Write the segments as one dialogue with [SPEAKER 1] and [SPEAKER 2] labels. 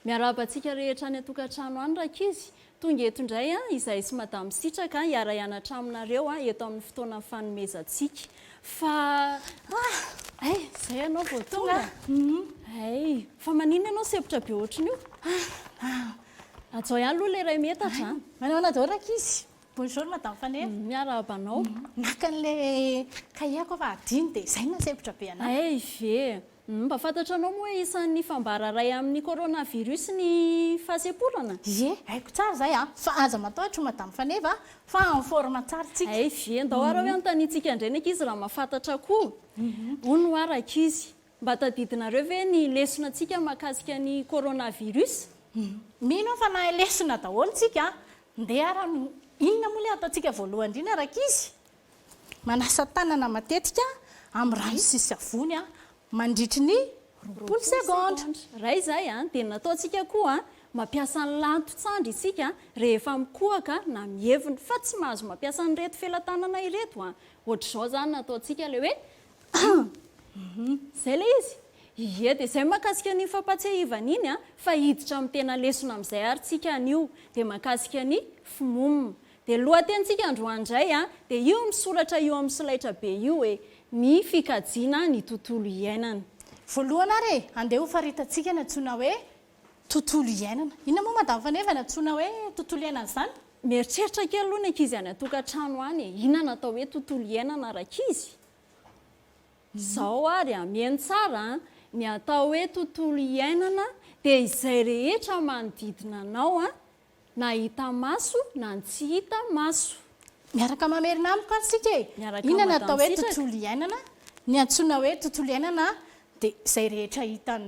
[SPEAKER 1] Miarabantsika rehetra any atokantrano any rakizy. Tonga eto indray izay sy madama sitraka iara-ianatra aminareo eto amin'ny fotoana fanomezantsika. Fa zay anao vao tonga. Fa maninona anao sepotra be ohatrin'io? Atsao ihany aloha ilay iray metatra.
[SPEAKER 2] Manao daholo rakizy. Bonjour madame Faneva.
[SPEAKER 1] Miarabanao.
[SPEAKER 2] Naka an'ilay kahiako fa adiny dia izay na sepotra be anahy.
[SPEAKER 1] Ve. Mba fantatranao moa hoe isan'ny fambara ray amin'ny coronavirus ny fahaseporana?
[SPEAKER 2] Haiko tsara zay fa aza matahotra madame Faneva fa en forme tsara tsika.
[SPEAKER 1] Ve ndao ara hoe antanitsika indray ankizy raha mahafantatra koa. Hono arakizy. Mba tadidinareo ve ny lesona antsika mahakasika ny coronavirus?
[SPEAKER 2] Mino fa na lesona daholo tsika ndeha ara inona moa ilay ataontsika voalohany indrindra rakizy? Manasa tanana matetika amin'ny rano sy savony mandritry ny 20 secondes.
[SPEAKER 1] Ray zay dia nataontsika koa mampiasa ny lanto-tsandry isika rehefa mikohaka na mievina fa tsy mahazo mampiasa ny reto felan-tanana ireto. Ohatr'izao zany nataontsika ilay hoe zay ilay izy. Dia izay mahakasika ny fampatsiahivana iny fa hiditra amin'ny tena lesona amin'izay aritsika anio dia mahakasika ny fimomina. Dia lohatenintsika androandray dia io misoratra io amin'ny solaitra be io hoe ny fikajiana ny tontolo iainana.
[SPEAKER 2] Voalohany ary andeha ho faritantsika ny antsoina hoe tontolo iainana. Inona moa madame Faneva ny antsoina hoe tontolo iainana izany?
[SPEAKER 1] Mieritreritra kely aloha ny ankizy any atokantrano any. Inona natao hoe tontolo iainana rakizy? Izao ary mihaino tsara ny atao hoe tontolo iainana dia izay rehetra manodidina anao na hita maso na tsy hita maso.
[SPEAKER 2] Miaraka mamerina amiko antsika e. Inona ny atao hoe tontolo iainana? Ny antsoina hoe tontolo iainana dia izay rehetra hita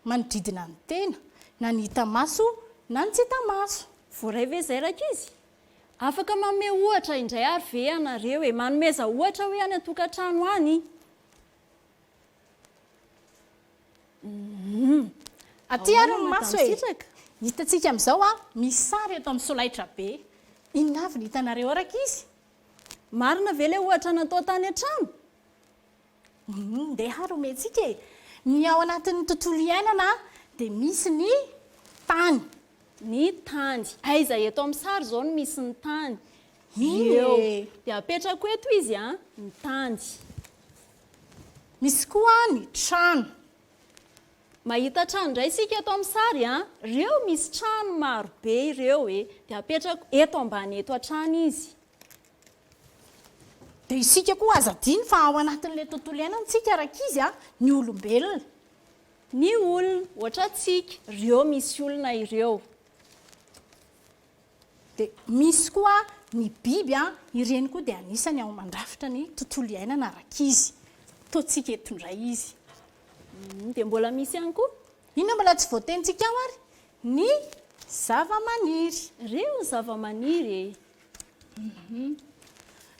[SPEAKER 2] manodidina ny tena na ny hita maso na ny tsy hita maso.
[SPEAKER 1] Voaray ve izay rakizy? Afaka manome ohatra indray ary ve anareo manomeza ohatra hoe any atokantrano any?
[SPEAKER 2] Aty ary ny maso e. Hitantsika amin'izao misy sary eto amin'ny solaitra be. Inona avy ny hitanareo rakizy?
[SPEAKER 1] Marina ve ilay ohatra natao tany an-trano?
[SPEAKER 2] Ndeha ary omentsika e. Ny ao anatin'ny tontolo iainana dia misy ny tany.
[SPEAKER 1] Ny tany. Aiza eto amin'ny sary izao no misy ny tany. Dia apetrako eto izy ny tany.
[SPEAKER 2] Misy koa ny trano.
[SPEAKER 1] Mahita trano indray isika eto amin'ny sary ireo misy trano maro be ireo dia apetrako eto ambany eto an-trano izy.
[SPEAKER 2] Dia isika koa aza adiny fa ao anatin'ilay tontolo iainantsika rakizy ny olombelona.
[SPEAKER 1] Ny olona ohatra antsika ireo misy olona ireo.
[SPEAKER 2] Dia misy koa ny biby ireny koa dia anisany ao mandrafitra ny tontolo iainana rakizy. Ataontsika eto indray izy.
[SPEAKER 1] Dia mbola misy ihany koa.
[SPEAKER 2] Inona mbola tsy voatenintsika ao ary? Ny zava-maniry.
[SPEAKER 1] Ireo ny zava-maniry.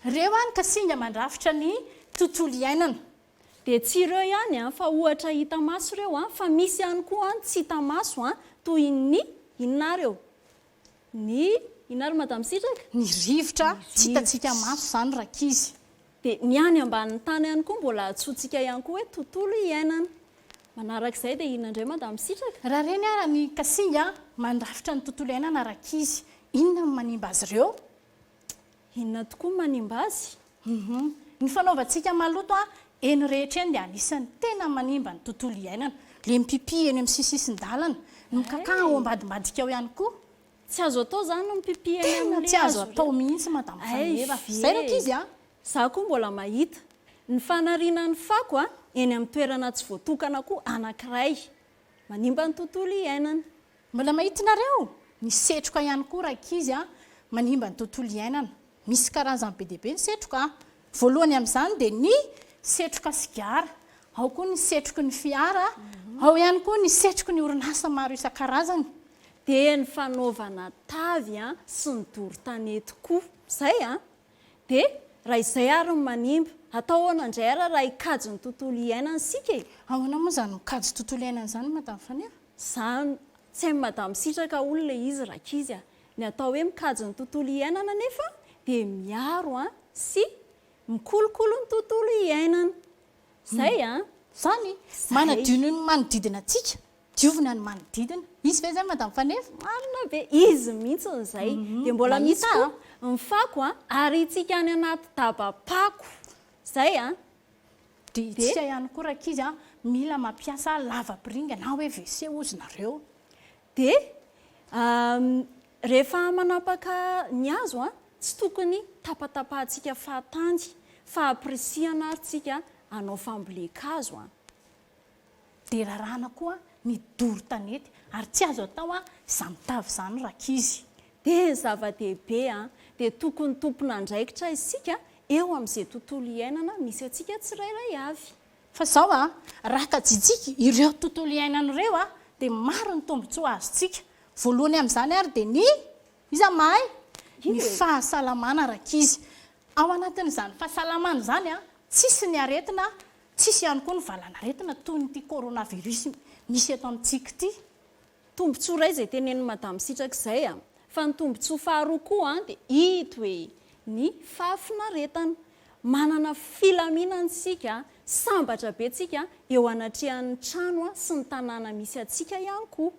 [SPEAKER 2] Ireo ka singa mandrafitra ny tontolo iainana.
[SPEAKER 1] Dia tsy ireo ihany fa ohatra hita maso ireo fa misy ihany koa tsy hita maso toy ny inona ireo? Ny inona ary madame sitraka?
[SPEAKER 2] Ny rivotra tsy hitantsika maso izany rakizy.
[SPEAKER 1] Dia ny any ambanin'ny tany ihany koa mbola atsotsika ihany koa hoe tontolo iainana. Manarak'izay dia inona indray madame sitraka?
[SPEAKER 2] Raha reny ary ny kasinga mandrafitra ny tontolo iainana rakizy. Inona no manimba azy ireo?
[SPEAKER 1] Inona tokoa manimba azy?
[SPEAKER 2] Ny fanaovantsika maloto eny rehetra eny dia anisan'ny tena manimba ny tontolo iainana. Le mipipi eny amin'ny sisisin-dalana, ny kaka ao ambadimbadika ao ihany koa.
[SPEAKER 1] Tsy azo atao izany no mipipi eny amin'ny
[SPEAKER 2] tsy azo atao mihitsy madame Faneva. Izay rakizy
[SPEAKER 1] Za koa mbola mahita. Ny fanarianan'ny fako eny amin'ny toerana tsy voatokana koa anankiray. Manimba ny tontolo iainana.
[SPEAKER 2] Mbola mahitinareo? Ny setroka ihany koa rakizy manimba ny tontolo iainana. Misy karazany be dia be ny setroka. Voalohany amin'izany dia ny setroka sigara. Ao koa ny setroka ny fiara. Ao ihany koa ny setroka ny orinasa maro isan-karazany.
[SPEAKER 1] Dia ny fanaovana tavy sy ny doro-tanety koa. Izay dia raha izay ary ny manimba. Atao ahoana indray ary raha hikajy ny tontolo iainana isika e.
[SPEAKER 2] Ahoana moa izany mikajy tontolo iainana izany madame Faneva?
[SPEAKER 1] Izany tsy hain'ny madame sitraka olona izy rakizy ny atao hoe mikajy ny tontolo iainana nefa dia miaro sy mikolokolo ny tontolo iainana. Izay
[SPEAKER 2] Zany manadino ny manodidina antsika diovina ny manodidina. Izy ve zay madam Fanefa?
[SPEAKER 1] Marina be izy mihitsy n'izay dia mbola misy koa ny fako ary itsika any anaty dabapako zay
[SPEAKER 2] dia itsika ihany koa rakizy mila mampiasa lavapiringa na hoe WC ozy nareo.
[SPEAKER 1] Dia rehefa manapaka ny hazo tsy tokony tapatapahantsika fahatandy fa ampirisiana aritsika anao famboleka-hazo
[SPEAKER 2] dia rarana koa ny doro tanety ary tsy azo atao zamitavy izany rakizy.
[SPEAKER 1] Dia zava-dehibe dia tokony tompona andraikitra isika eo amin'izay tontolo iainana misy atsika tsirairay avy.
[SPEAKER 2] Fa zao raka jijika ireo tontolo iainana ireo dia maro ny tombotsoa azontsika. Voalohany amin'izany ary dia iza mahay ny fahasalamana rakizy. Ao anatin'izany fahasalamana izany tsisy ny aretina, tsisy ihany koa ny valanaretina toy nyity coronavirus misy eto amintsika ity.
[SPEAKER 1] Tombotsoa iray izay tenen'ny madamo sitraka izay fa ny tombotsoa faharoa koa dia ito hoe ny fahafinaretana. Manana filaminana isika, sambatra be tsika eo anatrehan'ny trano sy ny tanàna misy atsika ihany koa.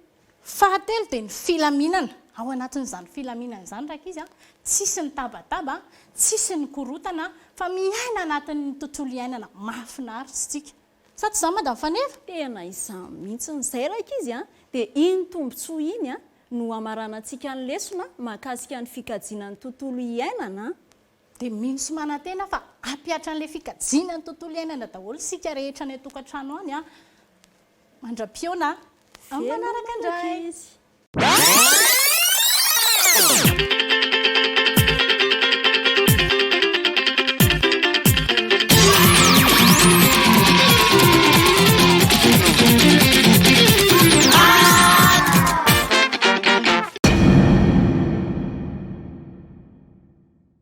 [SPEAKER 2] Fahatelo dia ny filaminana. Ao anatin'izany filaminana izany rakizy tsisy ny tabataba, tsisy ny korotana fa miaina anatin'ny tontolo iainana mahafinaritra tsika. Sa tsy izany madam Fanefa?
[SPEAKER 1] Tena izany mihitsy n'izay rakizy dia iny tombotsoa iny no amaranantsika ny lesona mahakasika ny fikajiana ny tontolo iainana.
[SPEAKER 2] Dia mino sy manantena fa ampiatra an'ilay fikajiana ny tontolo iainana daholo sika rehetra ny tokantrano any mandra-piona amin'ny manaraka indray.